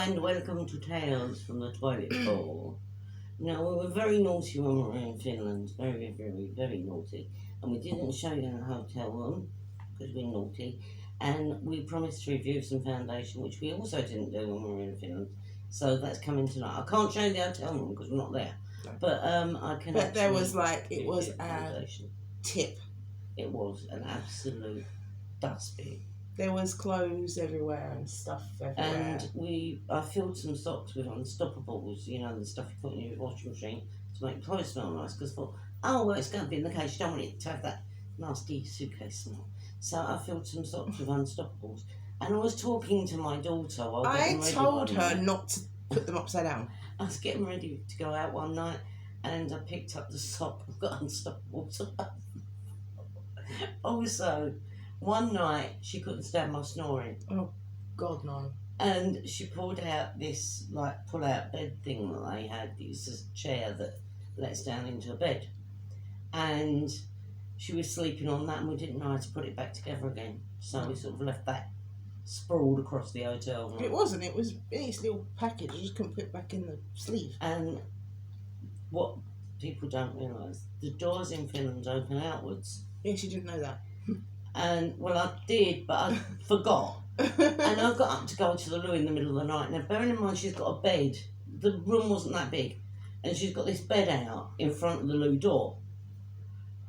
and welcome to Tales from the Toilet Bowl. Now, we were very naughty when we were in Finland, very, very, very naughty. And we didn't show you the hotel room, because we're naughty. And we promised to review some foundation, which we also didn't do when we were in Finland. So that's coming tonight. I can't show you the hotel room because we're not there. No. But I can But there was actually it was review a foundation. tip. It was an absolute dustbin. There was clothes everywhere and stuff everywhere. And I filled some socks with Unstoppables, you know, the stuff you put in your washing machine to make clothes smell nice, because I thought, oh, well, it's going to be in the case, you don't want it to have that nasty suitcase smell. So I filled some socks with Unstoppables. And I was talking to my daughter while getting ready. I told one her night. not to put them upside down. I was getting ready to go out one night, and I picked up the sock and got Unstoppables. Also, one night she couldn't stand my snoring. Oh, God, no. And she pulled out this, like, pull-out bed thing that they had. It's a chair that lets down into a bed. And she was sleeping on that, and we didn't know how to put it back together again. So we sort of left that sprawled across the hotel room. It wasn't. It was in its little package. You just couldn't put it back in the sleeve. And what people don't realise, the doors in Finland open outwards. Yeah, she didn't know that. And, well, I did, but I forgot. And I got up to go to the loo in the middle of the night. Now, bearing in mind she's got a bed, the room wasn't that big, and she's got this bed out in front of the loo door.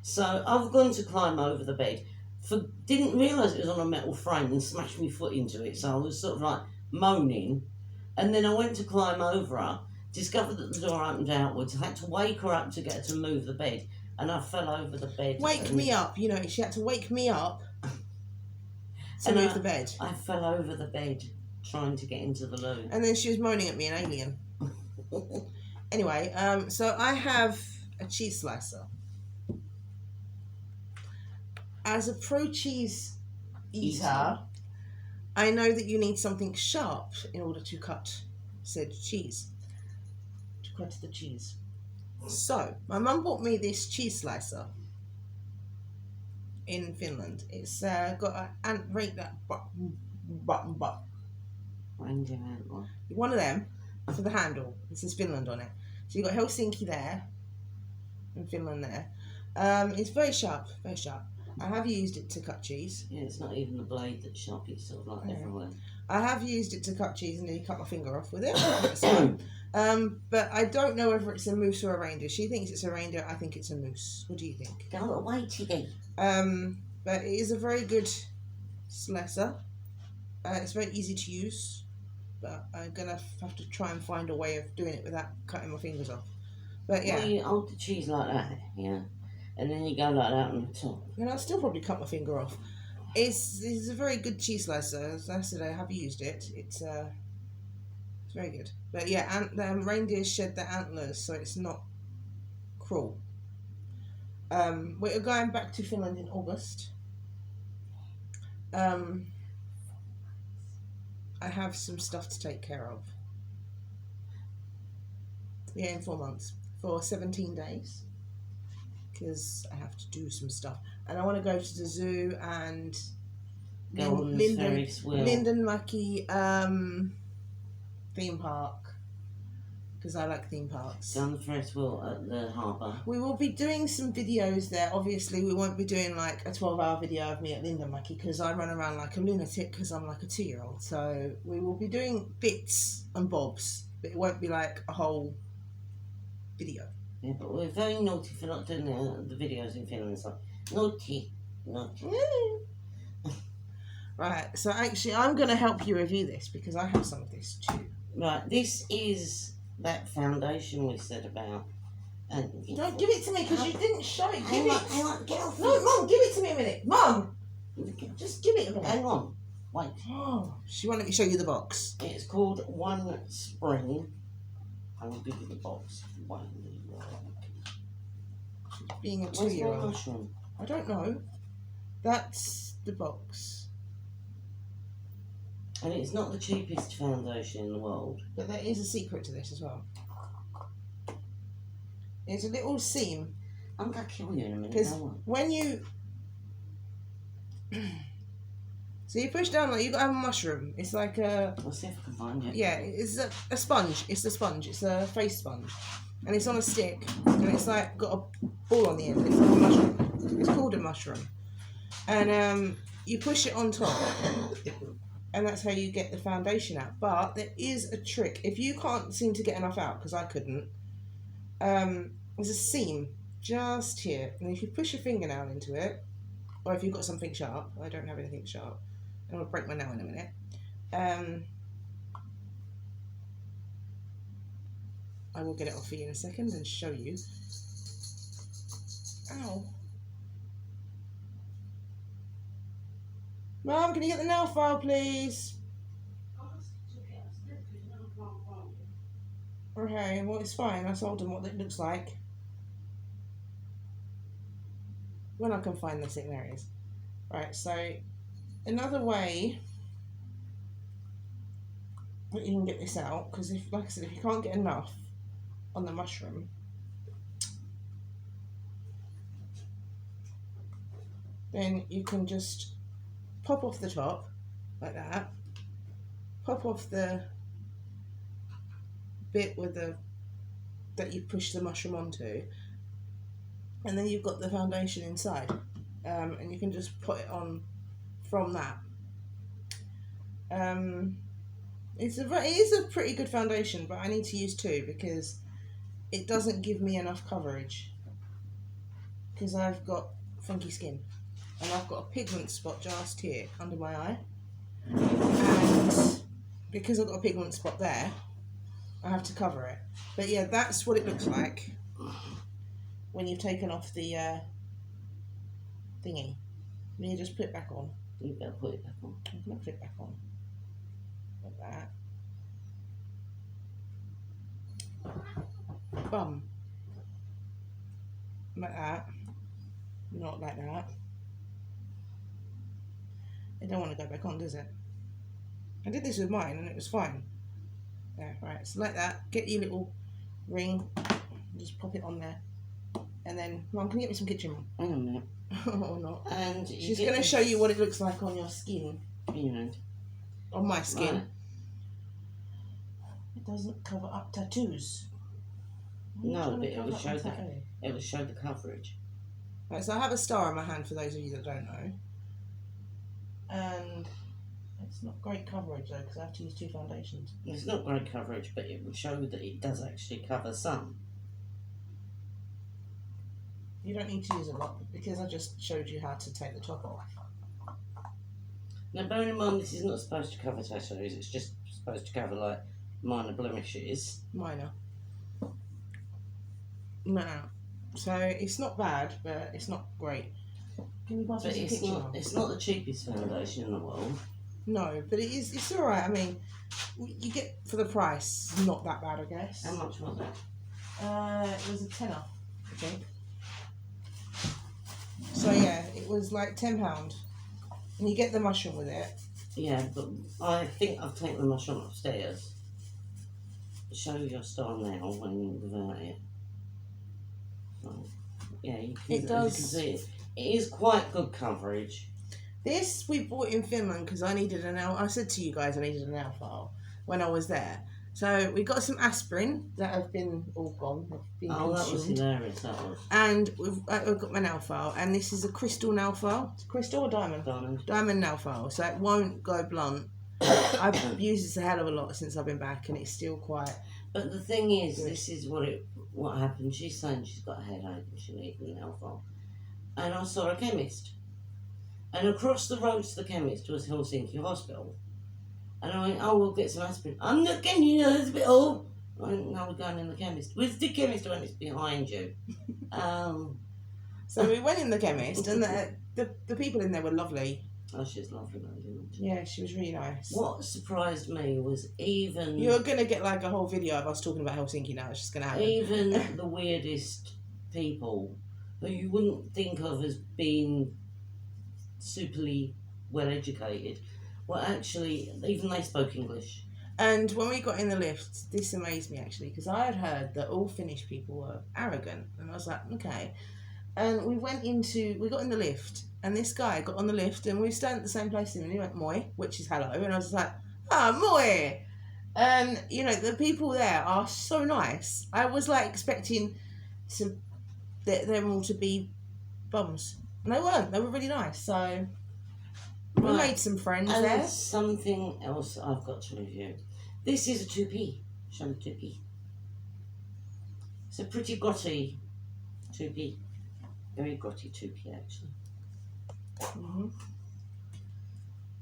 So I've gone to climb over the bed, didn't realise it was on a metal frame and smashed my foot into it, so I was sort of like moaning. And then I went to climb over her, discovered that the door opened outwards, I had to wake her up to get her to move the bed, and I fell over the bed. Wake me up, you know, she had to wake me up to move the bed. I fell over the bed trying to get into the loo. And then she was moaning at me, an alien. Anyway, so I have a cheese slicer. As a pro cheese eater, I know that you need something sharp in order to cut said cheese. To cut the cheese. So, my mum bought me this cheese slicer in Finland. It's got an reindeer antler. One of them for the handle. It says Finland on it. So you've got Helsinki there and Finland there. It's very sharp, very sharp. I have used it to cut cheese. Yeah, it's not even the blade that's sharp, it's sort of like everywhere. I have used it to cut cheese and nearly cut my finger off with it. But I don't know whether it's a moose or a reindeer. She thinks it's a reindeer, I think it's a moose. What do you think? Go away, Tiggy. But it is a very good slicer. It's very easy to use, but I'm going to have to try and find a way of doing it without cutting my fingers off. But yeah. Well, you hold the cheese like that, yeah? And then you go like that on the top. And I'll still probably cut my finger off. It's a very good cheese slicer. As I said, I have used it. It's very good. But yeah, reindeers shed their antlers, so it's not cruel. We're going back to Finland in August. I have some stuff to take care of. Yeah, in 4 months. For 17 days. Because I have to do some stuff. And I want to go to the zoo and Go on the Ferris wheel. Lindenmäki theme park. Because I like theme parks. Go on the Ferris wheel at the harbour. We will be doing some videos there. Obviously, we won't be doing like a 12-hour video of me at Lindenmäki because I run around like a lunatic because I'm like a 2-year-old. So we will be doing bits and bobs, but it won't be like a whole video. Yeah, but we're very naughty for not doing the videos in Finland. So naughty. Right, so actually I'm going to help you review this because I have some of this too. Right, this is that foundation we said about. And Don't give it to me because you didn't show it. Give it. Hang on, get off No, Mum, give it to me a minute. Mum, just give it a minute. Hang on, wait. Oh, she wanted me to show you the box. It's called One Spring. I will give you the box. Being a Where's my 2-year-old. mushroom? I don't know. That's the box. And it's not the cheapest foundation in the world. But there is a secret to this as well. It's a little seam. I'm going to kill you in a minute. Because don't worry. when you... So you push down, like, you got to have a mushroom. It's like a... I'll see if I can find it. Yeah, it's a sponge. It's a sponge. It's a face sponge. And it's on a stick. And it's like got a ball on the end. It's like a mushroom. It's called a mushroom. And you push it on top. And that's how you get the foundation out. But there is a trick. If you can't seem to get enough out, because I couldn't, there's a seam just here. And if you push your fingernail into it, or if you've got something sharp, I don't have anything sharp. I'm going to break my nail in a minute. I will get it off for you in a second and show you. Ow. Mum, can you get the nail file, please? Okay, well, it's fine. I told them what it looks like. When I can find this thing, there it is. Right, so another way that you can get this out, because if, like I said, if you can't get enough on the mushroom, then you can just pop off the top like that, pop off the bit with the that you push the mushroom onto, and then you've got the foundation inside, and you can just put it on from that. It is a pretty good foundation, but I need to use two because it doesn't give me enough coverage, because I've got funky skin and I've got a pigment spot just here under my eye, and because I've got a pigment spot there, I have to cover it. But yeah, that's what it looks like when you've taken off the thingy. Then you just put it back on. You better put it back on. I'm going to put it back on. Like that. Bum. Like that. Not like that. It don't want to go back on, does it? I did this with mine and it was fine. Yeah, right, so like that. Get your little ring. Just pop it on there. And then, Mum, can you get me some kitchen roll? Hang on a minute. Or not. And she's going to show you what it looks like on your skin. You know. On my skin. Right. It doesn't cover up tattoos. No, but it will show the coverage. Right, so I have a star on my hand for those of you that don't know. And it's not great coverage though, because I have to use two foundations. It's not great coverage, but it will show that it does actually cover some. You don't need to use a lot because I just showed you how to take the top off. Now, bearing in mind, this is not supposed to cover tattoos. It's just supposed to cover like minor blemishes. Minor. No. So it's not bad, but it's not great. Can you pass me some kitchen roll? It's not the cheapest foundation in the world. No, but it is. It's all right. I mean, you get for the price. Not that bad, I guess. How much was it? It was a tenner, I think. So yeah, it was like £10, and you get the mushroom with it. Yeah, but I think I've taken the mushroom upstairs. Show your star now when without it. So, yeah, you can, it does. You can see it is quite good coverage. This we bought in Finland because I needed a nail. I said to you guys I needed a nail file when I was there. So we got some aspirin that have been all gone. Been consumed. That was hilarious, that was. And I've got my nail file, and this is a crystal nail file. It's crystal or diamond? Diamond. Diamond nail file, so it won't go blunt. I've used this a hell of a lot since I've been back, and it's still quite. But the thing is, good. This is what happened. She's saying she's got a headache and she needs a nail file. And I saw a chemist. And across the road to the chemist was Helsinki Hospital. And I went, oh, we'll get some aspirin. I'm not getting you to the hospital. I went, no, we're going in the chemist. Where's the chemist? I went, it's behind you. So we went in the chemist, and the people in there were lovely. Oh, she's lovely, isn't she? Yeah, she was really nice. What surprised me was even... You're going to get like a whole video of us talking about Helsinki now. It's just going to happen. Even the weirdest people who you wouldn't think of as being superly well educated, well, actually, even they spoke English. And when we got in the lift, this amazed me actually, because I had heard that all Finnish people were arrogant, and I was like, okay. And we got in the lift, and this guy got on the lift, and we were staying at the same place, and he went, Moi, which is hello, and I was like, Moi! And, the people there are so nice. I was, like, expecting them all to be bums. And they weren't. They were really nice, so we made some friends and there. there's something else I've got to review. This is a 2p. Show me 2p. It's a pretty grotty 2p. Very grotty 2p, actually. Mm-hmm.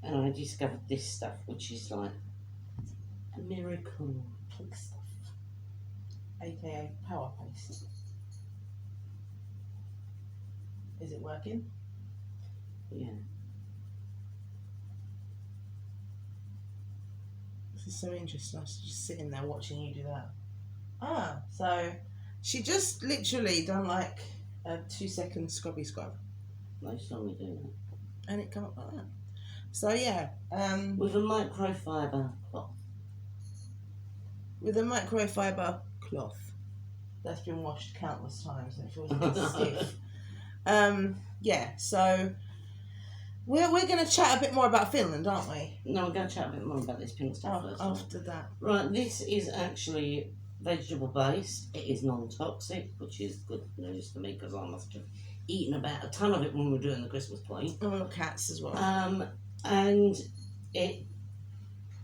And I discovered this stuff, which is like a miracle pink stuff. AKA Power Paste. Is it working? Yeah. This is so interesting. I was just sitting there watching you do that. So she just literally done like a 2-second scrubby scrub. I saw me do that. And it come up like that. So yeah. With a microfiber cloth. With a microfiber cloth that's been washed countless times and it feels a bit stiff. Yeah, so we're going to chat a bit more about Finland, aren't we? No, we're going to chat a bit more about this pink stuff first. After that. Right, this is actually vegetable based. It is non-toxic, which is good news for me because I must have eaten about a ton of it when we were doing the Christmas plate. And we've got cats as well. And it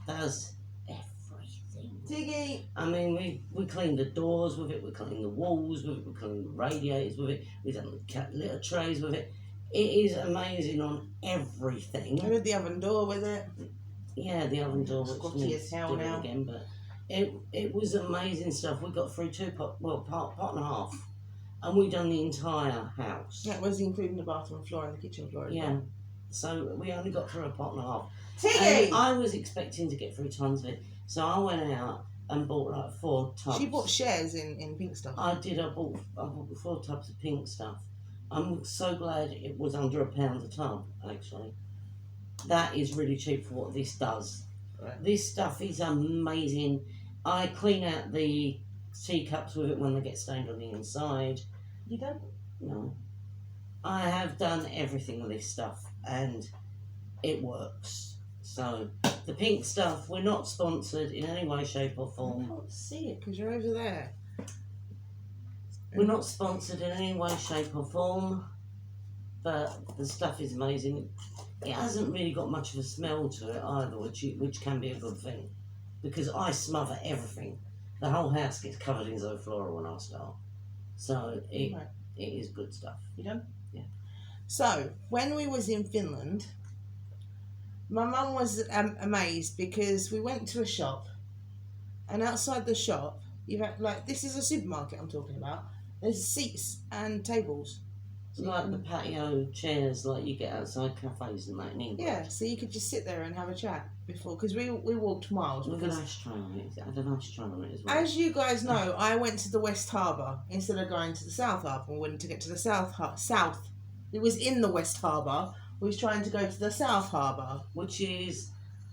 does everything. Tiggy! I mean, we cleaned the doors with it, we cleaned the walls with it, we cleaned the radiators with it, we've done the cat litter trays with it. It is amazing on everything. I did the oven door with it. Yeah, the oven door, which Scotty needs as to hell do it now. again, but it was amazing stuff. We got through pot and a half, and we done the entire house. That was including the bathroom floor and the kitchen floor. Yeah, so we only got through a pot and a half. Tiggy! And I was expecting to get through tons of it, so I went out and bought like 4 tubs. She bought shares in pink stuff. I did. I bought 4 tubs of pink stuff. I'm so glad it was under £1 a tub. Actually, that is really cheap for what this does. Right. This stuff is amazing. I clean out the teacups with it when they get stained on the inside. You don't? No, I have done everything with this stuff, and it works. So the pink stuff, we're not sponsored in any way, shape or I form. can't see it because you're over there. We're not sponsored in any way, shape or form, but the stuff is amazing. It hasn't really got much of a smell to it either, which can be a good thing, because I smother everything. The whole house gets covered in Zoflora when I start. So it is good stuff. You done? Yeah. So when we was in Finland, my mum was amazed because we went to a shop, and outside the shop, you've had, like, this is a supermarket I'm talking about. There's seats and tables. Like the patio chairs like you get outside cafes and that in England. Yeah, so you could just sit there and have a chat before, because we walked miles. With an ashtray on it. I had an ashtray on it as well. As you guys know, I went to the West Harbour instead of going to the South Harbour. We wanted to get to the South. It was in the West Harbour. We was trying to go to the South Harbour. Which is,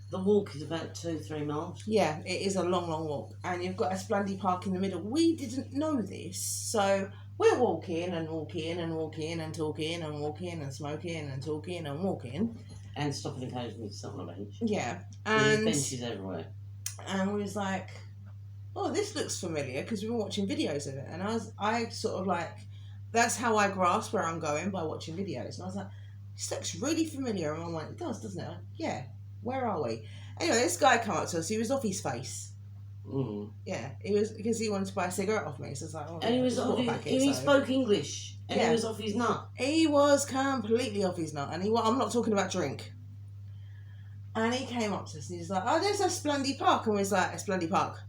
the walk is about 2-3 miles. Yeah, it is a long, long walk. And you've got a Splendid Park in the middle. We didn't know this, so we're walking and walking and walking and talking and walking and smoking and talking and walking. And stopping occasionally to sit on a bench. Yeah. There's And benches everywhere. we was like, oh, this looks familiar, because we were watching videos of it. And I sort of like, that's how I grasp where I'm going, by watching videos. And I was like, this looks really familiar. And I went, it does, doesn't it? Yeah. Where are we? Anyway, this guy came up to us. He was off his face. Mm. Yeah, he was, because he wanted to buy a cigarette off me. So it's like, oh, And he was off he spoke English. And Yeah. he was off his nut. He was completely off his nut, and I'm not talking about drink. And he came up to us and he's like, oh, there's a Splendid Park. And we was like, a Splendid Park?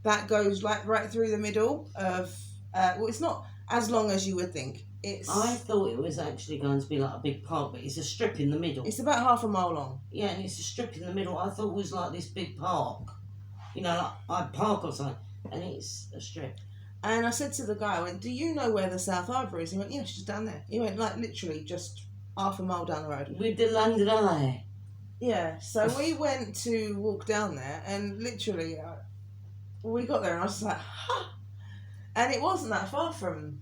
That goes like right through the middle of, well, it's not as long as you would think. I thought it was actually going to be like a big park, but it's a strip in the middle. It's about half a mile long. Yeah, and it's a strip in the middle. I thought it was like this big park. You know, like a park or something. And it's a strip. And I said to the guy, I went, do you know where the South Harbour is? He went, yeah, she's down there. He went, like, literally just half a mile down the road. With the London Eye. Yeah, so we went to walk down there, and literally, we got there, and I was just like, ha! And it wasn't that far from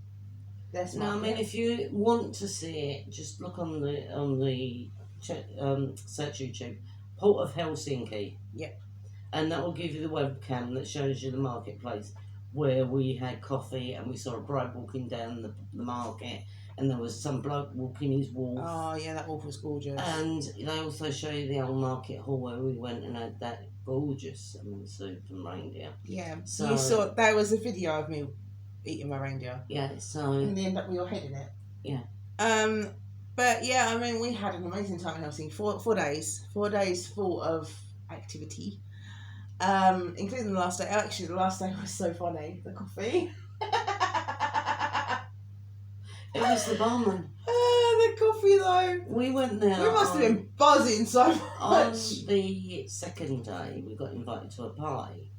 They're No, smart. I mean, if you want to see it, just look on the search YouTube, Port of Helsinki. Yep. And that will give you the webcam that shows you the marketplace where we had coffee and we saw a bride walking down the market and there was some bloke walking his wolf. Oh yeah, that wolf was gorgeous. And they also show you the old market hall where we went and had that gorgeous salmon soup and reindeer. Yeah. So You saw there was a video of me eating my reindeer. yeah, so And they end up with your head in it. yeah. But yeah, I mean, we had an amazing time in Helsinki. 4 days. 4 days full of activity. Including the last day. Actually, the last day was so funny. The coffee. It was the barman. The coffee though. We went there. We must have been buzzing so On much. the second day, we got invited to a party,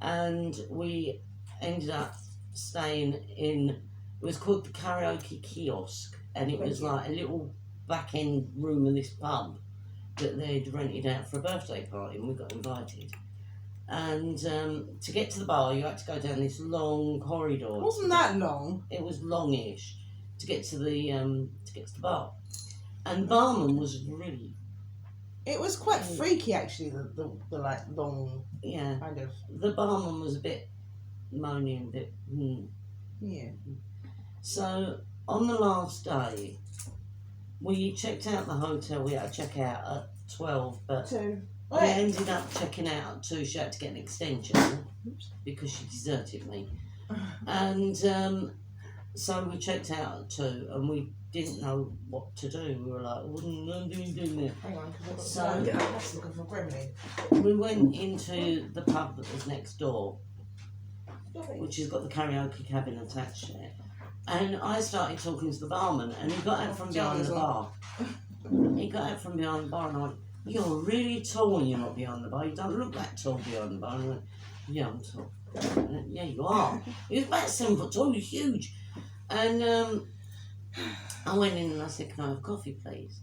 and we ended up staying in. It was called the Karaoke Kiosk, and it was like a little back end room of this pub that they'd rented out for a birthday party, and we got invited. And to get to the bar, you had to go down this long corridor. It wasn't that long. It was longish to get to the bar, and the barman was really It was quite freaky actually. The like long yeah. kind of The barman was a bit moaning, a bit. yeah. So on the last day, we checked out the hotel. We had to check out at 12, but So we ended up checking out at 2. She had to get an extension because she deserted me, and so we checked out at 2, and we didn't know what to do. We were like, "What are we doing there?" Hang on, because I've got So- to get that plastic off my gremlin. We went into the pub that was next door, which has got the karaoke cabin attached to it. And I started talking to the barman, and he got out from behind the bar. He got out from behind the bar, and I went, "You're really tall when you're not behind the bar. You don't look that tall behind the bar." And he went, "Yeah, I'm tall." I went, "Yeah, you are." He was about 7 foot tall. He was huge. And I went in and I said, "Can I have coffee, please?"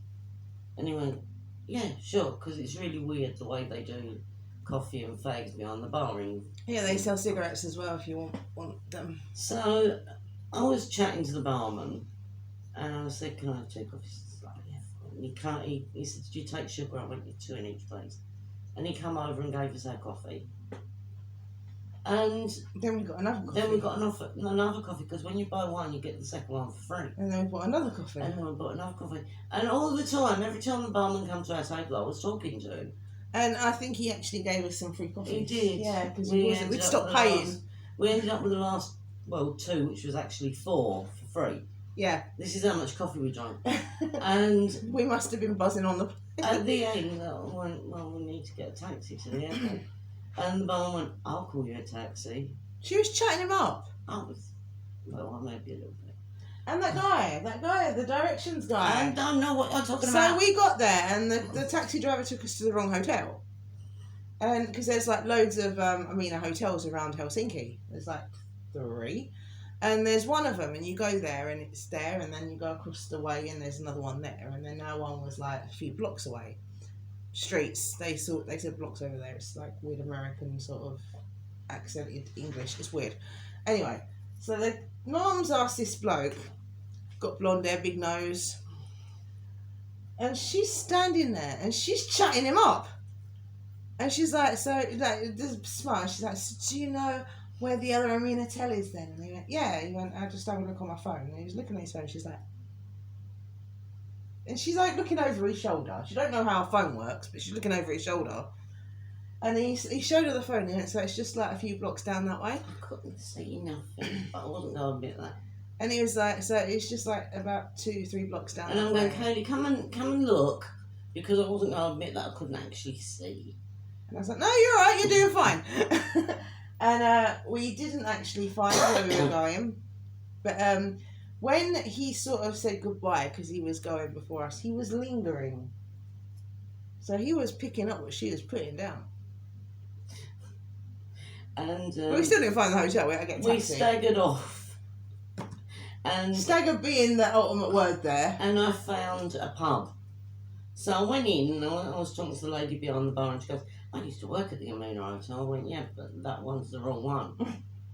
And he went, "Yeah, sure," because it's really weird the way they do coffee and fags behind the bar. And Yeah, they sell cigarettes as well if you want them. so I was chatting to the barman, and I said, "Can I have 2 coffees?" He's like, "Yeah, fine." He said, "Did you take sugar?" I went, "2 in each, please." And he came over and gave us our coffee. And Then we got another coffee. then we got another coffee, because when you buy one, you get the second one for free. And then we bought another coffee. And then we bought another coffee. And all the time, every time the barman came to our table, I was talking to him. And I think he actually gave us some free coffee. He did. Yeah, because We we'd ended stopped up with the paying. We ended up with the last, 2, which was actually 4 for free. Yeah. This is how much coffee we drank. And We must have been buzzing on the... at the end, I went, "Well, we need to get a taxi to the airport." And the barman went, "I'll call you a taxi." She was chatting him up. I was, maybe a little bit. And that guy, the directions guy. I don't know what I'm talking So about. we got there, and the taxi driver took us to the wrong hotel. And because there's like loads of hotels around Helsinki. There's like 3, and there's one of them, and you go there, and it's there, and then you go across the way, and there's another one there, and then that one was like a few blocks away. Streets, they said blocks over there. It's like weird American sort of accented English. It's weird. Anyway, so the mom's asked this bloke, got blonde hair, big nose, and she's standing there and she's chatting him up. And she's like, this smile, she's like, "So do you know where the other Arena Hotel is then?" And he went, "Yeah." He went, "I'll just have a look on my phone." And he was looking at his phone, she's like, and she's like looking over his shoulder. She don't know how a phone works, but she's looking over his shoulder. And he showed her the phone, and so it's just like a few blocks down that way. I couldn't see nothing, but I wasn't going to admit that. And he was like, so it's just like about 2-3 blocks down And that I'm way. going, "Kaylee, come and look," because I wasn't going to admit that I couldn't actually see. And I was like, "No, you're all right, you're doing fine." And we didn't actually find where we were going. But when he sort of said goodbye, because he was going before us, he was lingering. So he was picking up what she was putting down. And But we still didn't find the hotel, we had to get a we taxi. staggered off. And Stagger being the ultimate word there. and I found a pub. So I went in and I was talking to the lady behind the bar, and she goes, "I used to work at the Amina Hotel." I went, "Yeah, but that one's the wrong one."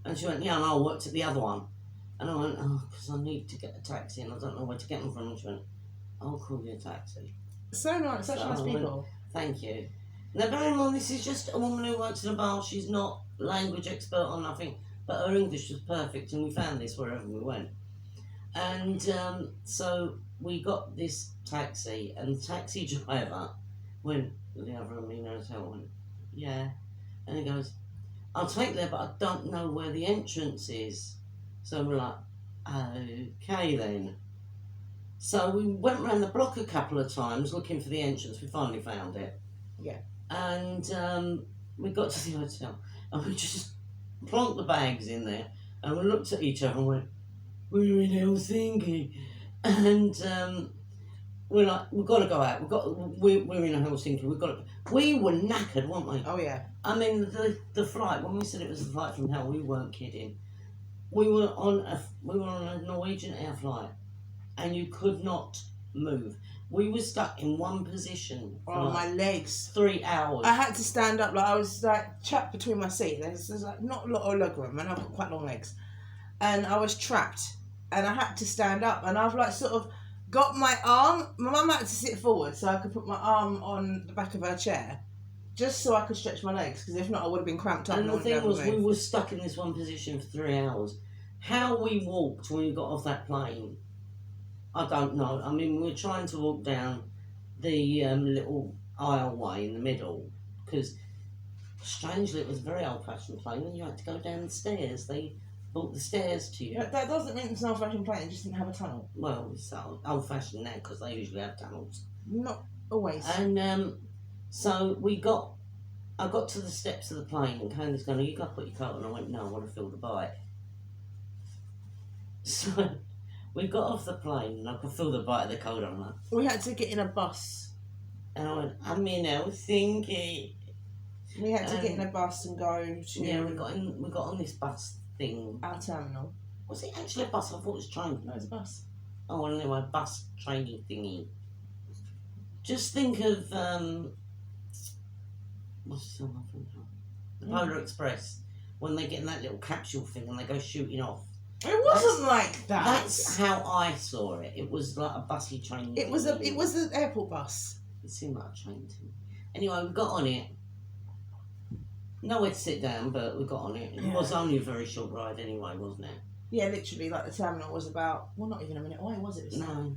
And she went, "Yeah, and I worked at the other one." And I went, oh, because I need to get a taxi and I don't know where to get them from. And she went, I'll call you a taxi. So nice, such So nice I went, people. thank you. Now, bear in mind, this is just a woman who works in a bar. She's not language expert or nothing, but her English was perfect, and we found this wherever we went. And so we got this taxi, and the taxi driver went, the other Amina Hotel went, yeah. And he goes, I'll take there, but I don't know where the entrance is. So we're like, okay then. So we went round the block a couple of times looking for the entrance. We finally found it. Yeah. And we got to the hotel and we just plonked the bags in there and we looked at each other and went, we're in Helsinki. And we're like, we've got to go out. We're in Helsinki. We were knackered, weren't we? Oh yeah. I mean, the flight, when we said it was a flight from hell, we weren't kidding. We were on a Norwegian air flight, and you could not move. We were stuck in one position for Oh, my legs. 3 hours. I had to stand up, like I was like trapped between my seat. There's like not a lot of leg room, and I've got quite long legs, and I was trapped, and I had to stand up, and I've like sort of got my arm. My mum had to sit forward so I could put my arm on the back of her chair, just so I could stretch my legs, because if not, I would have been cramped up. And the thing was, we were stuck in this one position for 3 hours. How we walked when we got off that plane, I don't know. I mean, we were trying to walk down the little aisleway in the middle, because strangely it was a very old-fashioned plane, and you had to go down the stairs. They built the stairs to you. That doesn't mean it's an old-fashioned plane. It just didn't have a tunnel. Well, it's old-fashioned now because they usually have tunnels. Not always. And so I got to the steps of the plane, and Candy's going, you got to put your coat on. I went, no, I want to feel the bite. So we got off the plane, and I could feel the bite of the coat on her. We had to get in a bus. And I went, I'm in Helsinki. We had to get in a bus and go to... Yeah, we got on this bus thing. our terminal. Was it actually a bus? I thought it was a train. No, it was a bus. Oh, well, anyway, bus training thingy. Just think of, what's the other thing? The Polar Express. When they get in that little capsule thing and they go shooting off. It wasn't like that. That's how I saw it. It was like a bussy train. It was an airport bus. It seemed like a train to me. Anyway, we got on it. Nowhere to sit down, but we got on it. It was only a very short ride anyway, wasn't it? Yeah, literally, like the terminal was about, well, not even a minute away, was it? It was No.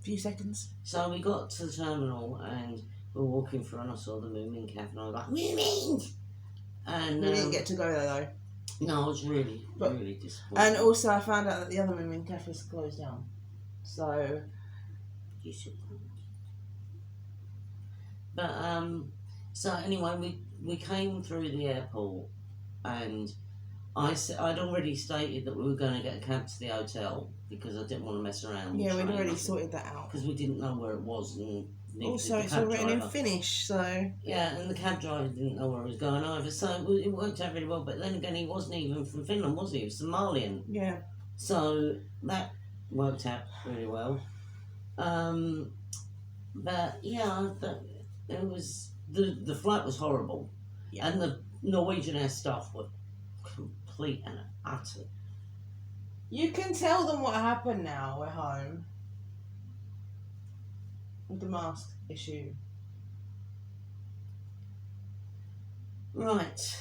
a few seconds. So we got to the terminal and we were walking through and I saw the Moomin Cafe and I was like, Moomin! And We didn't get to go there though. no, I was really disappointed. And also, I found out that the other Moomin Cafe is closed down. So, You should. But so anyway, we came through the airport, and I'd already stated that we were going to get a cab to the hotel because I didn't want to mess around. yeah, we'd already sorted that out. Because we didn't know where it was, and Also, it's all written in Finnish, so... Yeah, and the cab driver didn't know where it was going either, so it worked out really well. But then again, he wasn't even from Finland, was he? He was Somalian. Yeah. So that worked out really well. But yeah, it was the flight was horrible, Yeah. and the Norwegian Air staff were complete and utter. You can tell them what happened now, we're home. With the mask issue. Right.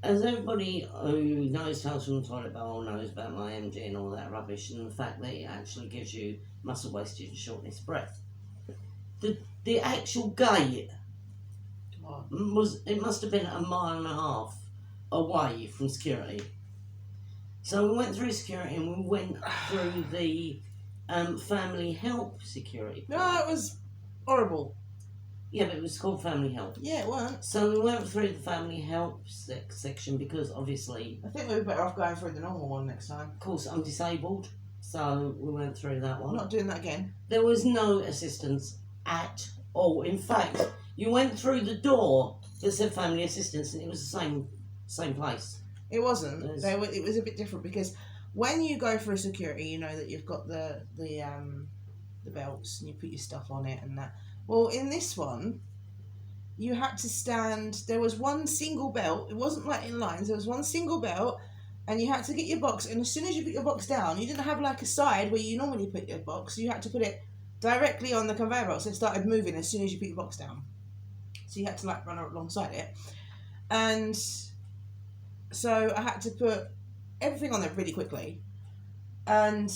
As everybody who knows Tales from the Toilet Bowl knows about my MG and all that rubbish, and the fact that it actually gives you muscle wastage and shortness of breath. The actual gate must have been 1.5 miles away from security. So we went through security and we went through the family help security. No, it was horrible. Yeah, but it was called family help. Yeah, it weren't. So we went through the family help section because obviously, I think we were better off going through the normal one next time. of course, I'm disabled. So we went through that I'm one. not doing that again. There was no assistance at all. In fact, you went through the door that said family assistance and it was the same place. It wasn't. Yes. It was a bit different because when you go through security, you know that you've got the belts and you put your stuff on it and that. Well, in this one, you had to stand. There was one single belt. It wasn't like in lines. There was one single belt, and you had to get your box, and as soon as you put your box down, you didn't have like a side where you normally put your box. You had to put it directly on the conveyor belt, so it started moving as soon as you put your box down. So you had to like run alongside it, and so I had to put everything on there really quickly, and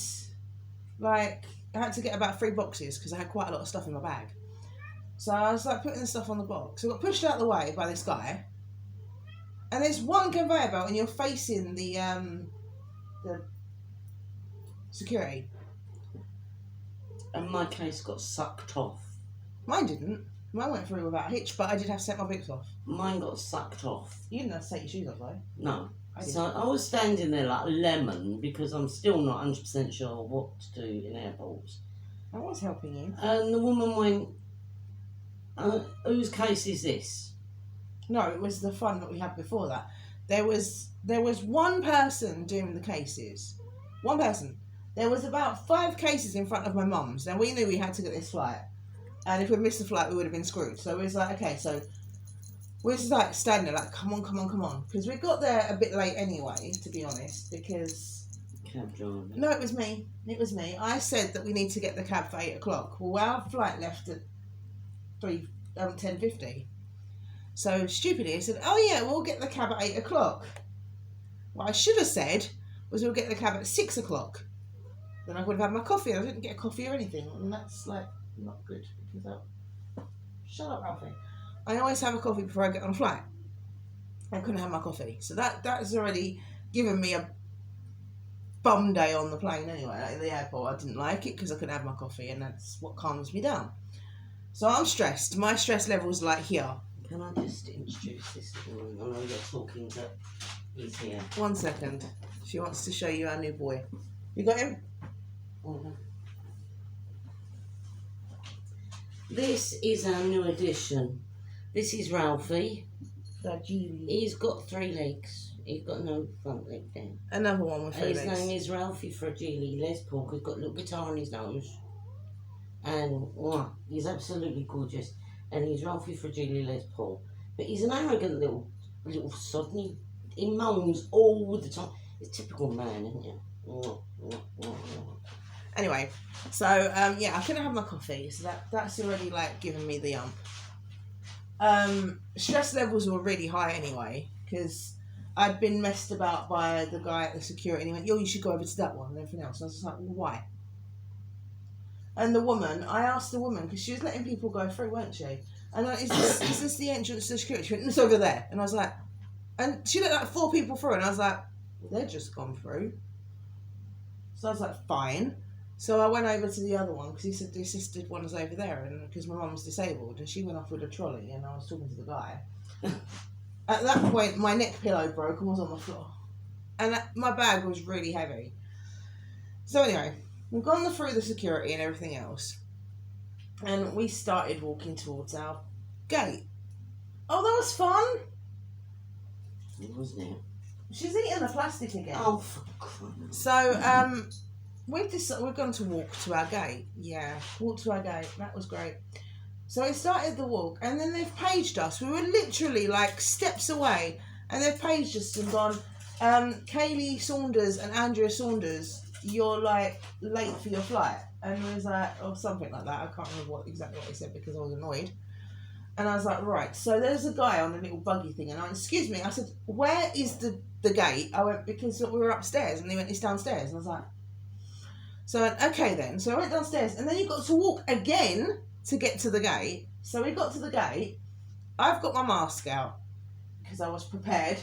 like I had to get about 3 boxes because I had quite a lot of stuff in my bag. So I was like putting the stuff on the box. So I got pushed out of the way by this guy. And there's one conveyor belt and you're facing the security. And my case got sucked off. Mine didn't. Mine went through without a hitch, but I did have to take my boots off. Mine got sucked off. You didn't have to take your shoes off, though. No. I did. So I was standing there like a lemon because I'm still not 100% sure what to do in airports. I was helping you. And the woman went, whose case is this? No, it was the fun that we had before that. There was one person doing the cases. One person. There was about 5 cases in front of my mum's. Now, we knew we had to get this flight. And if we missed the flight, we would have been screwed. So we was like, okay, so we're just like standing there like, come on. Because we got there a bit late anyway, to be honest, because... Cab driver. No, it was me. I said that we need to get the cab for 8 o'clock. Well, our flight left at 10:50. So stupidly, I said, oh yeah, we'll get the cab at 8 o'clock. What I should have said was we'll get the cab at 6 o'clock. Then I would have had my coffee. I didn't get a coffee or anything. And that's like not good. Because shut up, Alfie. I always have a coffee before I get on a flight. I couldn't have my coffee. So that has already given me a bum day on the plane anyway. Like in the airport, I didn't like it because I couldn't have my coffee. And that's what calms me down. So I'm stressed. My stress level's like here. Can I just introduce this woman? I know you're talking, but he's here. 1 second. She wants to show you our new boy. You got him? Mm-hmm. This is our new addition. This is Ralphie. He's got 3 legs. He's got no front leg down. Another one with 3 legs. His name is Ralphie Fragile Les Paul. He's got a little guitar on his nose. And he's absolutely gorgeous. And he's Ralphie Fragile Les Paul. But he's an arrogant little sod. He moans all the time. He's a typical man, isn't he? Anyway, so yeah, I couldn't have my coffee, so that's already like giving me the stress levels were really high anyway, because I'd been messed about by the guy at the security, and he went, yo, you should go over to that one and everything else. And I was just like, well, why? And I asked the woman, because she was letting people go through, weren't she? And I, is this the entrance to the security? She went, it's over there. And I was like, and she let like 4 people through, and I was like, well, they're just gone through. So I was like, fine. So I went over to the other one, because he said the assisted one is over there, and because my mum's disabled, and she went off with a trolley, and I was talking to the guy. At that point, my neck pillow broke and was on the floor. And my bag was really heavy. So anyway, we've gone through the security and everything else. And we started walking towards our gate. Oh, that was fun. Wasn't it? She's eating the plastic again. Oh, for Christ. So, we're going to walk to our gate. Yeah, walk to our gate. That was great. So we started the walk, and then they've paged us. We were literally like steps away, and they've paged us and gone, Kaylee Saunders and Andrea Saunders, you're like late for your flight. And it was like, or something like that. I can't remember exactly what they said because I was annoyed. And I was like, right. So there's a guy on a little buggy thing, and I went, excuse me. I said, where is the gate? I went, because we were upstairs, and they went, it's downstairs. And I was like, so I went, okay then. So I went downstairs, and then you've got to walk again to get to the gate. So we got to the gate. I've got my mask out because I was prepared.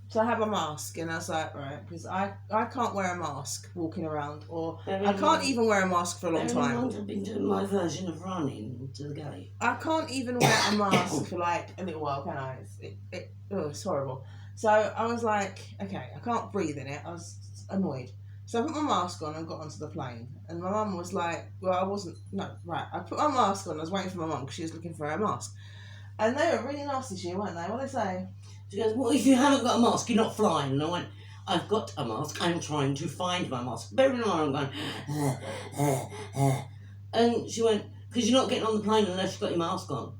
So I have a mask, and I was like, right, because I can't wear a mask walking around, or I can't even wear a mask for a long time. I've been doing my version of running to the gate. I can't even wear a mask for like a little while, can I? It's horrible. So I was like, okay, I can't breathe in it. I was annoyed. So I put my mask on and got onto the plane. And my mum was like, well, I wasn't, no, right. I put my mask on. I was waiting for my mum because she was looking for her mask. And they were really nasty to you, weren't they? What did they say? She goes, well, if you haven't got a mask, you're not flying. And I went, I've got a mask. I'm trying to find my mask. Bearing in mind, I'm going, And she went, because you're not getting on the plane unless you've got your mask on.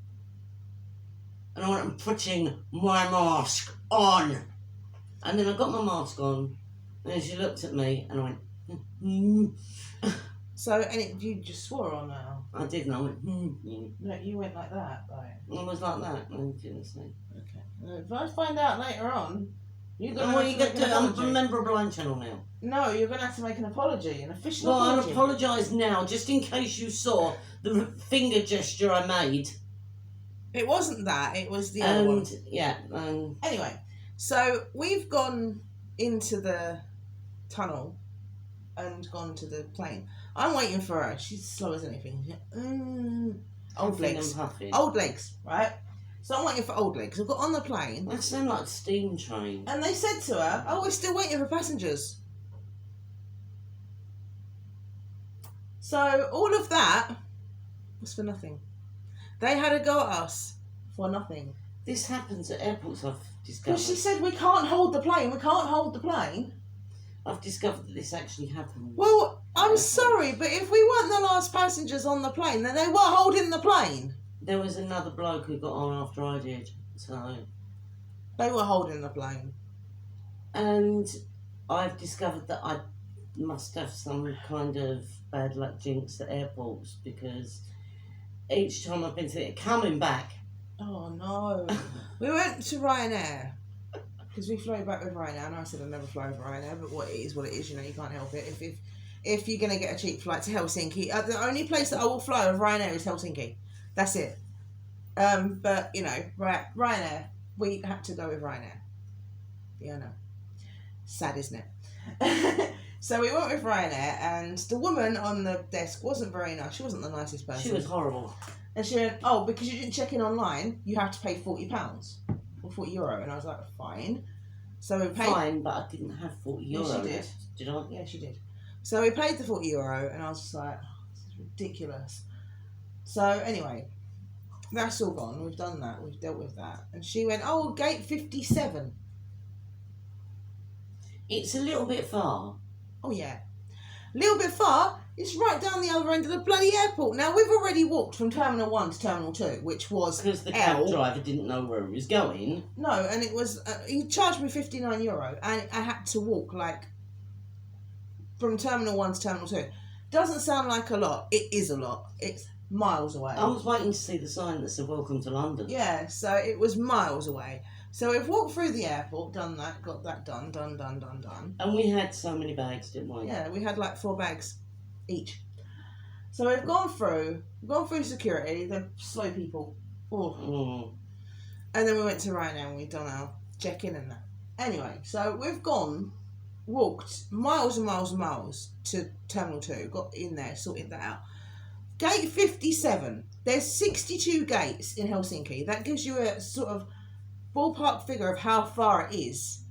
And I went, I'm putting my mask on. And then I got my mask on, and she looked at me, and I went, mm. So, and you just swore on now. I did, and I went, No, you went like that, though. It was like that. I didn't say. Okay. If I find out later on, you're And going what to are you make going to an do? I'm apology. a member of Blind Channel now. No, you're going to have to make an apology, an official Well, I'll apology. apologise now, just in case you saw the finger gesture I made. It wasn't that, it was the other one. And, yeah. Anyway, so we've gone into the tunnel and gone to the plane. I'm waiting for her. She's slow as anything. Old Huffing legs. and puffing. Old legs, right? So I'm waiting for old legs. I've got on the plane. That sounds like a steam train. And they said to her, oh, we're still waiting for passengers. So all of that was for nothing. They had a go at us for nothing. This happens at airports, I've discovered. Because she said, we can't hold the plane. We can't hold the plane. I've discovered that this actually happens. Well, I'm sorry, but if we weren't the last passengers on the plane, then they were holding the plane. There was another bloke who got on after I did, so... They were holding the plane. And I've discovered that I must have some kind of bad luck jinx at airports, because each time I've been to it, coming back... Oh, no. We went to Ryanair. Because we flew back with Ryanair. And I said I'd never fly with Ryanair, but what it is, you know, you can't help it. If you're going to get a cheap flight to Helsinki, the only place that I will fly with Ryanair is Helsinki. That's it. But, you know, Ryanair, we had to go with Ryanair. Yeah, I know. Sad, isn't it? So we went with Ryanair, and the woman on the desk wasn't very nice. She wasn't the nicest person. She was horrible. And she went, oh, because you didn't check in online, you have to pay £40 or €40. And I was like, fine. So we paid. Fine, but I didn't have €40. Yes, she did. Did I? Yeah, she did. So we paid the €40, and I was just like, oh, this is ridiculous. So anyway, that's all gone. We've done that. We've dealt with that. And she went, oh, gate 57. It's a little bit far. Oh, yeah. A little bit far. It's right down the other end of the bloody airport. Now, we've already walked from Terminal 1 to Terminal 2, which was because the cab driver didn't know where he was going. No, and it was... he charged me €59, and I had to walk, like, from Terminal 1 to Terminal 2. Doesn't sound like a lot. It is a lot. It's miles away. I was waiting to see the sign that said "Welcome to London." Yeah, so it was miles away. So we've walked through the airport, done that, got that done. And we had so many bags, didn't we? Yeah, we had like 4 bags each. So we've gone through security, the slow people. Oh. Mm. And then we went to Ryanair and we've done our check-in and that. Anyway, so we've walked miles and miles and miles to Terminal 2, got in there, sorted that out. Gate 57, there's 62 gates in Helsinki. That gives you a sort of ballpark figure of how far it is.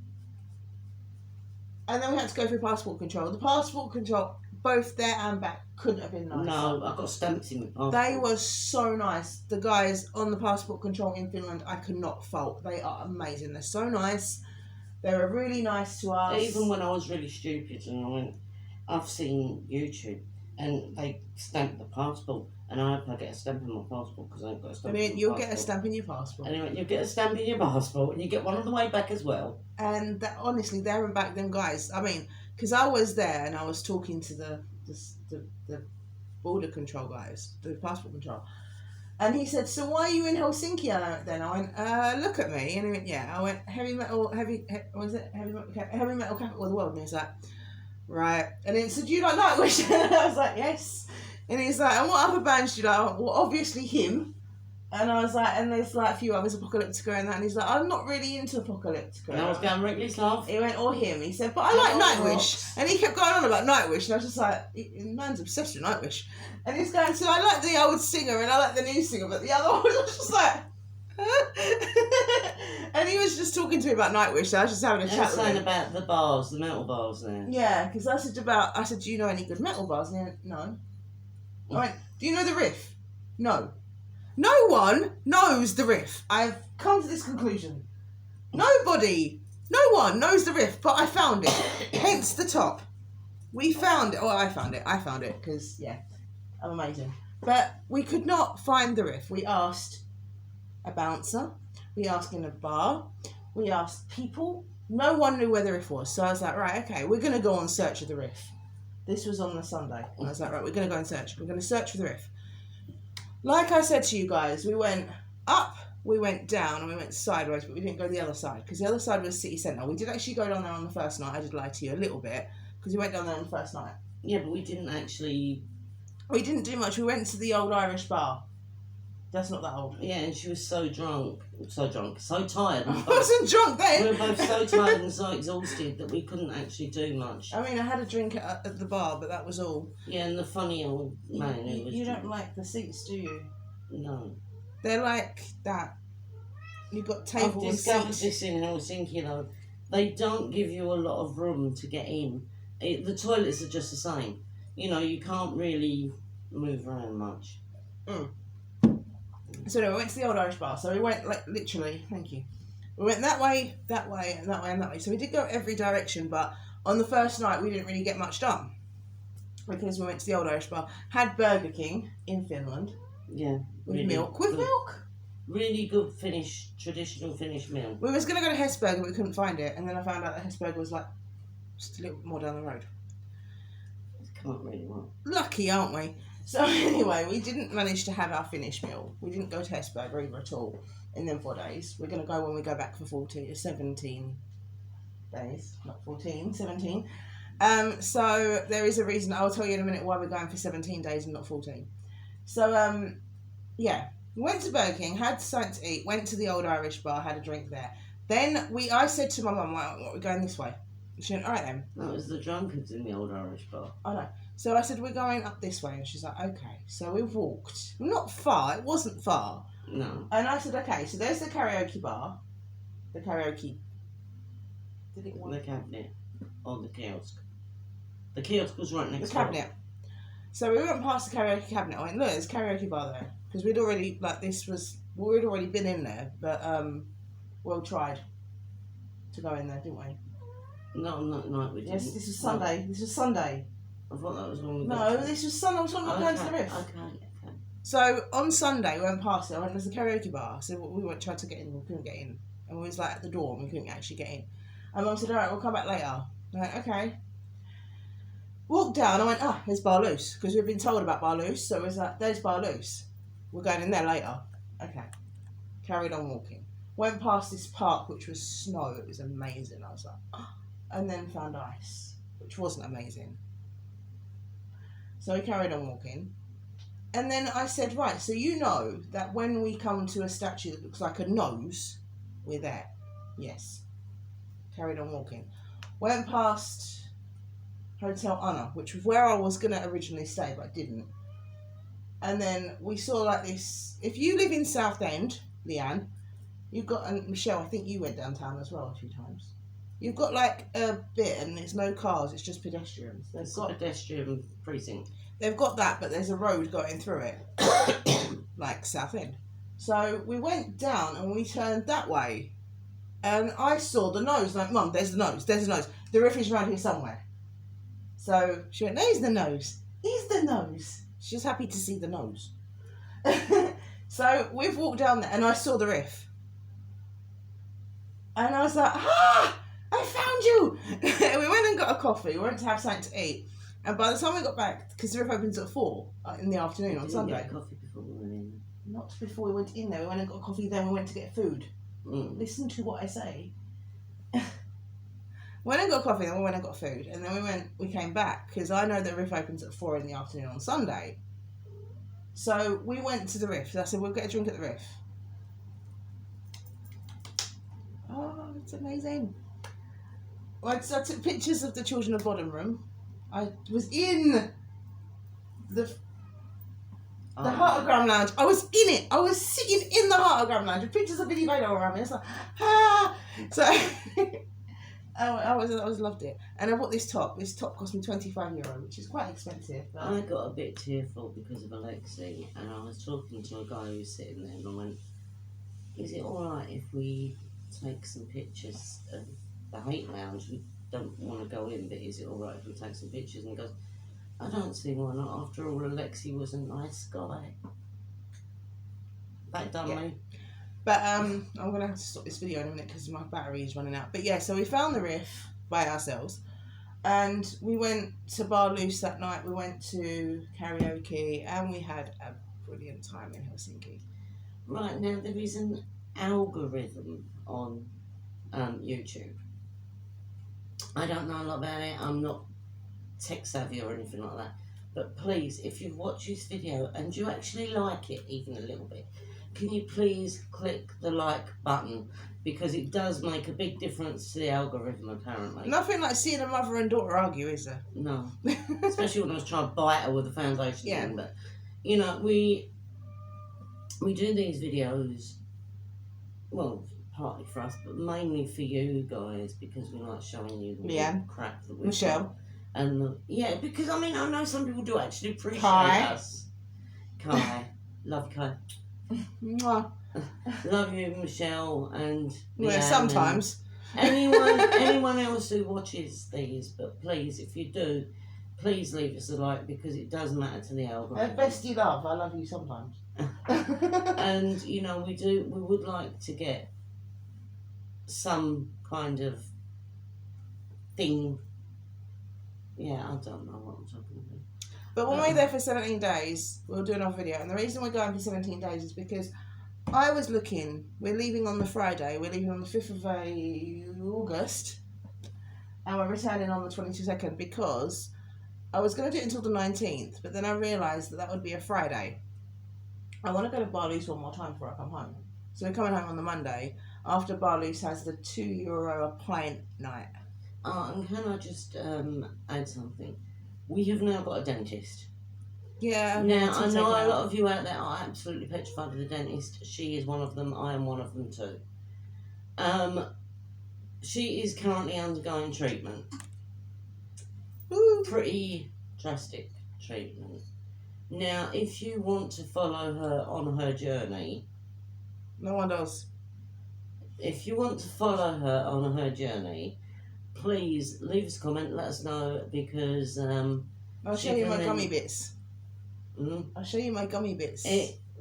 And then we had to go through passport control. The passport control, both there and back, couldn't have been nicer. No, I got stamps in my passport. They were so nice. The guys on the passport control in Finland, I could not fault. They are amazing. They're so nice. They were really nice to us. Even when I was really stupid and I went, I've seen YouTube and they stamped the passport, and I hope I get a stamp in my passport because I ain't got a stamp. You'll get a stamp in your passport. And anyway, you'll get a stamp in your passport, and you get one on the way back as well. And that, honestly, there and back, them guys. I mean, because I was there and I was talking to the border control guys, the passport control, and he said, "So why are you in Helsinki?" Then I went, "Look at me," and he went, "Yeah." I went, heavy metal capital of the world," and he's like, "Right." And then he said, "Do you like Nightwish?" And I was like, "Yes." And he's like, "And what other bands do you like?" Well, obviously him. And I was like, and there's like a few others, Apocalyptica and that. And he's like, "I'm not really into Apocalyptica." And I was going, "Reckless Love." He went, or him. He said, "But I like Nightwish." And he kept going on about Nightwish. And I was just like, man's obsessed with Nightwish. And he's going, "So I like the old singer and I like the new singer, but the other one," I was just like, and he was just talking to me about Nightwish. So I was just having a chat with him. About the bars, the metal bars there. Yeah, because I said, "Do you know any good metal bars?" And he went, "No." I went, "Do you know the riff?" "No." No one knows the riff. I've come to this conclusion. No one knows the riff, but I found it. Hence the top. We found it. Oh, I found it because, yeah, I'm amazing. But we could not find the riff. We asked a bouncer. We asked in a bar. We asked people. No one knew where the Riff was, so I was like, right, okay, we're going to go on search of the Riff. This was on the Sunday. And I was like, right, we're going to go and search. We're going to search for the Riff. Like I said to you guys, we went up, we went down, and we went sideways, but we didn't go the other side, because the other side was city centre. We did actually go down there on the first night. I did lie to you a little bit, because we went down there on the first night. Yeah, but we didn't actually... We didn't do much. We went to the old Irish bar. That's not that old. Yeah, and she was so tired. I wasn't drunk then. We were both so tired and so exhausted that we couldn't actually do much. I mean, I had a drink at the bar, but that was all. Yeah, and the funny old man who was... You don't like the seats, do you? No. They're like that. You've got I've tables and discovered seats. this in Helsinki, though. They don't give you a lot of room to get in. The toilets are just the same. You know, you can't really move around much. So anyway, we went to the old Irish bar. So we went, like, literally, thank you. We went that way, and that way, and that way. So we did go every direction, but on the first night, we didn't really get much done. Because we went to the old Irish bar. Had Burger King in Finland. Yeah. With really milk. With good. milk! Really good traditional Finnish meal. We was going to go to Hesburger, but we couldn't find it. And then I found out that Hesburger was, like, just a little bit more down the road. It's come up really well. Lucky, aren't we? So anyway, we didn't manage to have our Finnish meal. We didn't go to Hesburger either at all in them 4 days. We're going to go when we go back for 17 days. Not 14, 17. So there is a reason. I'll tell you in a minute why we're going for 17 days and not 14. So, yeah. We went to Burger King, had something to eat, went to the old Irish bar, had a drink there. Then I said to my mum, like, we're going this way. She went, all right then. That was the drunkards in the old Irish bar. I know. So I said, we're going up this way. And she's like, okay. So we walked. Not far. It wasn't far. No. And I said, okay, so there's the karaoke bar. The karaoke. Did it work? The cabinet. Or the kiosk. The kiosk was right next The door. cabinet. So we went past the karaoke cabinet. I went, look, there's a karaoke bar there. Because we'd already, we'd already been in there. But, we tried to go in there, didn't we? No, on that night we didn't. Yes, this was Sunday. This was Sunday. I thought that was when we No, got this was Sunday. I was talking about going to the Riff. Okay. So on Sunday, we went past it. I went, there's a karaoke bar. So we went, tried to get in, we couldn't get in. And we was like at the door and we couldn't actually get in. And Mum said, all right, we'll come back later. I went, okay. Walked down, I went, there's Bar Loose. Because we've been told about Bar Loose. So it was like, there's Bar Loose. We're going in there later. Okay. Carried on walking. Went past this park, which was snow. It was amazing. I was like, and then found ice, which wasn't amazing. So we carried on walking. And then I said, right, so you know that when we come to a statue that looks like a nose, we're there. Yes. Carried on walking. Went past Hotel Anna, which was where I was going to originally stay, but I didn't. And then we saw like this. If you live in Southend, Leanne, you've got, and Michelle, I think you went downtown as well a few times. You've got like a bit, and there's no cars, it's just pedestrians. It's a pedestrian precinct. They've got that, but there's a road going through it, like Southend. So we went down and we turned that way, and I saw the nose. Like, Mum, there's the nose. There's the nose. The Riff is around here somewhere. So she went, there's the nose. There's the nose. She's happy to see the nose. So we've walked down there, and I saw the Riff, and I was like, I found you. We went and got a coffee. We went to have something to eat. And by the time we got back, because the Riff opens at 4 in the afternoon on Sunday. Get coffee before we went in. Not before we went in there. We went and got a coffee, then we went to get food. Listen to what I say. Went and got coffee, then we went and got food. And then we came back, because I know the Riff opens at 4 in the afternoon on Sunday. So we went to the Riff. I said, we'll get a drink at the Riff. Oh, it's amazing. I took pictures of the Children of Bodom room. I was in the Heartogram Lounge. I was in it. I was sitting in the Heartogram Lounge with pictures of Billy Vado around me. It's like, So I was loved it. And I bought this top. This top cost me €25, which is quite expensive. But I got a bit tearful because of Alexi, and I was talking to a guy who was sitting there, and I went, is it alright if we take some pictures of the Hate Lounge? We don't want to go in, but is it alright if we take some pictures? And he goes, I don't see why not. After all, Alexi was a nice guy. That done me. But I'm gonna have to stop this video in a minute because my battery is running out. But yeah, so we found the Riff by ourselves, and we went to Bar Loose that night. We went to karaoke, and we had a brilliant time in Helsinki. Right, now there is an algorithm on YouTube. I don't know a lot about it. I'm not tech savvy or anything like that. But please, if you watch this video and you actually like it even a little bit, can you please click the like button? Because it does make a big difference to the algorithm, apparently. Nothing like seeing a mother and daughter argue, is there? No. Especially when I was trying to bite her with the foundation Yeah. thing. But, you know, we do these videos, well, partly for us, but mainly for you guys, because we like showing you the crap that we've Michelle. got. And yeah, because I mean, I know some people do actually appreciate Kai. us. Kai. Love you, Kai. Mwah. Love you, Michelle, and Well, Leanne, sometimes. and anyone else who watches these. But please, if you do, please leave us a like, because it does matter to the algorithm. Bestie love, I love you sometimes. And you know, we would like to get some kind of thing. Yeah, I don't know what I'm talking about. But when we're there for 17 days, we'll do another video. And the reason we're going for 17 days is because I was looking, we're leaving on the Friday, we're leaving on the 5th of August, and we're returning on the 22nd, because I was going to do it until the 19th, but then I realised that would be a Friday. I want to go to Bar Loose one more time before I come home. So we're coming home on the Monday, after Bar Loose has the €2 a pint night. And can I just add something? We have now got a dentist. Yeah. Now, I know a lot of you out there are absolutely petrified of the dentist. She is one of them. I am one of them too. She is currently undergoing treatment. Woo. Pretty drastic treatment. Now, if you want to follow her on her journey... No one does. If you want to follow her on her journey, please leave us a comment, let us know, because... I'll show you my gummy bits. I'll show you my gummy bits.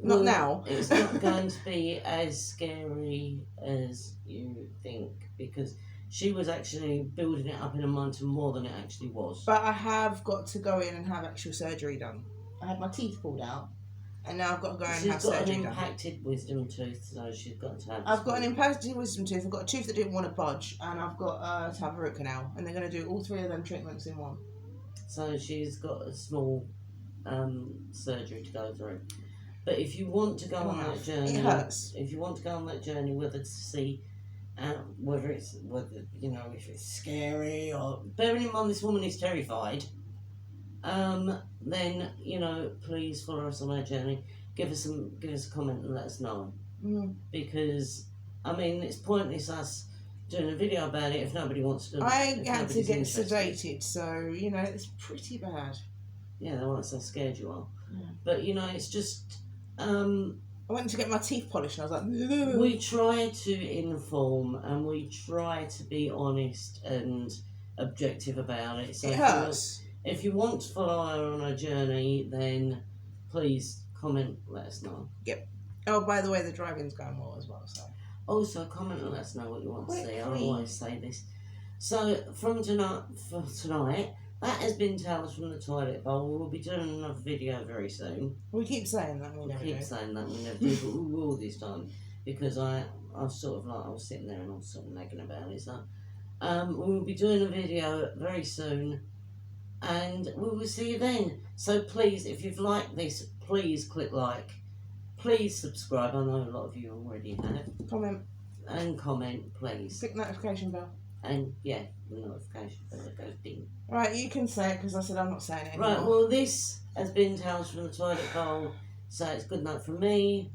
Not now. It's not going to be as scary as you think, because she was actually building it up in her mind to more than it actually was. But I have got to go in and have actual surgery done. I had my teeth pulled out, and now I've got to go and have surgery done. She's got an impacted wisdom tooth, so she's got to have... I've got an impacted wisdom tooth, I've got a tooth that didn't want to budge, and I've got to have a root canal, and they're going to do all three of them treatments in one. So she's got a small surgery to go through. But if you want to go on that journey... It hurts. If you want to go on that journey, whether to see... whether you know, if it's scary or... Bearing in mind this woman is terrified... then, you know, please follow us on our journey. Give us a comment and let us know. Because, I mean, it's pointless us doing a video about it if nobody wants to. I had to get sedated, so, you know, it's pretty bad. Yeah, they want so scared you are. Yeah. But, you know, it's just... I went to get my teeth polished and I was like... We try to inform and we try to be honest and objective about it. So it hurts. If you want to follow her on her journey, then please comment, let us know. Yep. Oh, by the way, the driving's going well as well, so... Also, comment and let us know what you want to see. I always say this. So, for tonight, that has been Tales from the Toilet Bowl. We'll be doing another video very soon. We keep saying that, we never do. Keep saying that, we never do, but we will this time. Because I sort of like, I was sitting there and I was sort of nagging about it. So, we will be doing a video very soon. And we will see you then. So please, if you've liked this, please click like. Please subscribe. I know a lot of you already have. Comment. And comment, please. Click notification bell. And yeah, the notification bell that goes ding. Right, you can say it because I said I'm not saying it anymore. Right, well this has been Tales from the Toilet Bowl. So it's good night from me.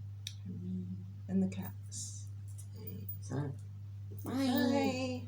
And the cats. So, Bye.